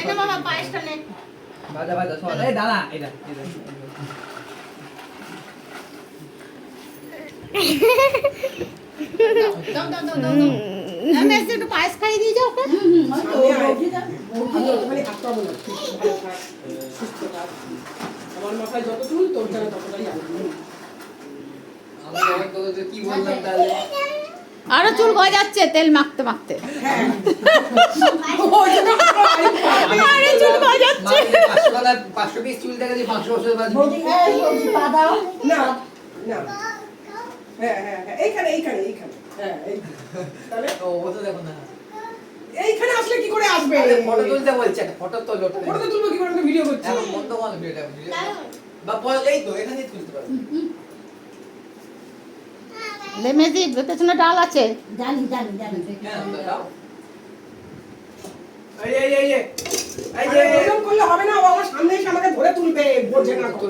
এটা বাবা পায়েসটা নে। বাজা বাজা সব এই দাঁড়া এটা দাও দাও দাও দাও। আমি এসে একটু পায়েস খাইয়ে দিয়ে যাও ওকে। আমার মাথায় যত চুল তোর জায়গায় ততটাই আসবে। আমি তোকে কি বললাম তাহলে আরো চুল গজাচ্ছে তেল মাখতে মাখতে। আরে চুল গজাচ্ছে। 500 পিস চুল দেখা যায় 500 বছর বাদ না না হ্যাঁ হ্যাঁ হ্যাঁ এইখানে এইখানে এইখানে হ্যাঁ এই তাহলে ও তো দেখো না এইখানে আসলে কি করে আসবে? ফটো তুলতে বলছে একটা ফটো তোলো ফটো তো তুলবো কি করে? আমি ভিডিও করছি। এখন বন্ধ করো ভিডিওটা বা পরে এই তো এখানে তুলতে পারো লেমেজি পেছনে ডাল আছে। জানি জানি জানি হ্যাঁ দাও এই এই এই এই আরে এরকম করলে হবে না, ও আমার সামনে এসে আমাকে ধরে তুলবে, বোঝে না কত।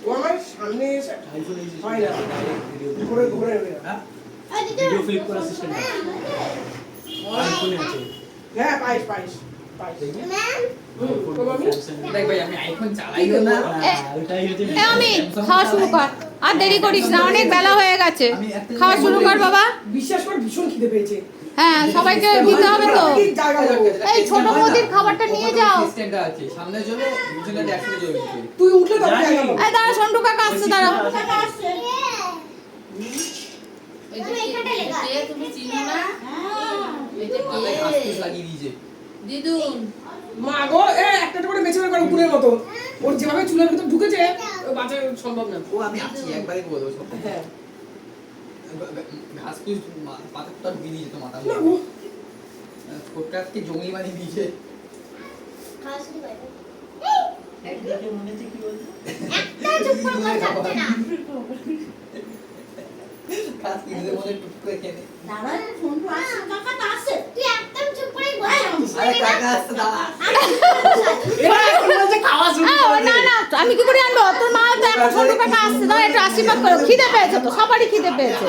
ও আমার সামনে এসে হয় না ঘুরে ঘুরে হ্যাঁ ভিডিও ফ্লিপ করার সিস্টেম আইফোনে আছে। হ্যাঁ পাইস পাইস পাইস দেখ ভাই আমি আইফোন চালাইও না ওটাই হচ্ছে এ আমি খাওয়া শুরু কর, আর দেরি করিস না, অনেক বেলা হয়ে গেছে। খাওয়া শুরু কর বাবা। বিশ্বাস করে ভীষণ খিদে পেয়েছে। হ্যাঁ সবাইকে দিতে হবে তো। ঠিক জায়গা বলো। এই ছোট বৌদির খাবারটা নিয়ে যাও। সিস্টেমটা আছে সামনের জন্য পিছনে একসাথে জমি তুই উঠলে তবে জায়গা বলো। এই দাঁড়া সন্টু কাকা আসছে, দাঁড়া। তুমি চিনো না? আস্তে লাগিয়ে দিয়েছে দিদুন মা গো এ একটা করে মেছে বের করে উপরের মতো। ওর যেভাবে চুলের ভিতর ঢুকেছে ও বাঁচা সম্ভব না। ও আমি আছি একবারই বলবো সব হ্যাঁ ঘাস কুস পাতা টাতা দিয়ে দিয়েছে তো মাথা ছোটটাকে জঙ্গলি বানিয়ে দিয়েছে একদিকে মনে হচ্ছে কি বলছো? ঘাস কিনতে মনে টুক করে খেতে দাদা ফোনটা আসছে, কাকা আসছে, তুই একদম চুপ করে বসে আরে কাকা আসছে দাদা এবার এখন বলছে খাওয়া শুরু করে না না আমি কি করে আনবো? তোর মা তো এখন সন্টু কাকা আসছে, দাও একটু আশীর্বাদ করো। খিদে পেয়েছে তো, সবারই খিদে পেয়েছে।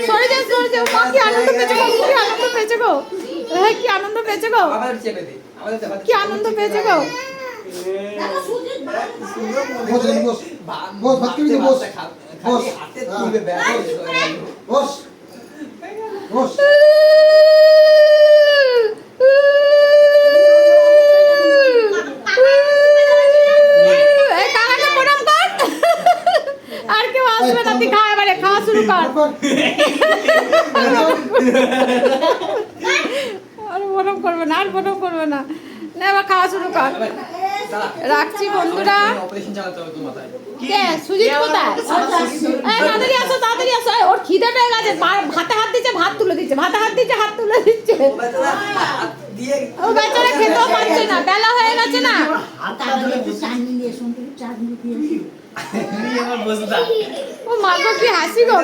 সরে যাও সরে যাও। মা কি আনন্দ পেয়েছে গো, কি আনন্দ পেয়েছে গো, হ্যাঁ কি আনন্দ পেয়েছে গো, আবার চেপে দে আমাদের কি আনন্দ পেয়েছে গো। দাদা সুজিত বস বস বস ভাত খেবি তো বস বস হাতে তুলবে ব্যাগ বস বস এই কাকাকে প্রণাম কর। আর কেউ আসবে না, তুই খা এবারে, খাওয়া শুরু কর। আর প্রণাম করবে না, আর প্রণাম করবে না, না এবার খাওয়া শুরু কর। রাখছি বন্ধুরা। অপারেশন চালাতে হবে তো মাথায় কে সুজিত কোথায়? এই তাড়াতাড়ি আসো তাড়াতাড়ি আসো। এই, ওর খিদে পেয়ে গেছে, ভাতে হাত দিচ্ছে, ভাত তুলে দিচ্ছে, ভাতে হাত দিচ্ছে, হাত তুলে দিচ্ছে। দিয়ে ও বেচারা খেতেও পারছে না, বেলা হয়ে গেছে না। তাহলে একটু চাটনি দিয়ে শুনতে চাটনি দিয়ে তুমি আমার বসদা ও মা গো কি হাসি গো,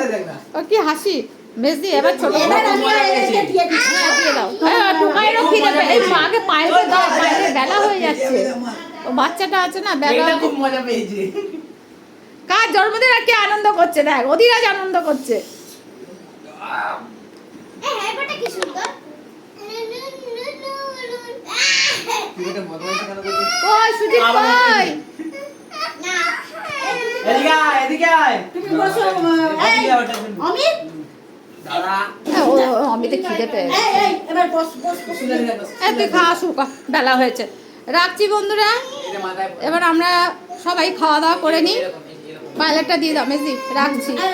ও কি হাসি। মেজি এবার ছোট এবার আমি একে দিয়ে দিচ্ছি। হ্যাঁ, দিয়ে দাও। টুকাইরও খিদে পেয়ে, এই মাকে পায়েতে দাও, পায়েতে বেলা হয়ে যাচ্ছে। ও বাচ্চাটা আছে না, বেলা। এটা খুব মজা পেয়েছে কার জন্মদিন আর কি আনন্দ করছে, দেখ অধীরাজ আনন্দ করছে। হ্যাঁ কি সুন্দর। তুই এটা বদমাইশি কেন করছিস ওই সুজিত কই? না এদিকে আয় এদিকে আয় তুমি বসো। এদিকে আয়, ওটা শুনবি। অমিত দাদা আমি তো খিদে পেয়ে গেছে। এই এবার বস বস বস। এই তুই খাওয়া শুরু কর, বেলা হয়েছে। রাখছি বন্ধুরা, এটা মাথায় এবার আমরা সবাই খাওয়া দাওয়া করে নিই। এরকম পাইলেটটা দিয়ে দাও মেজি, রাখছি।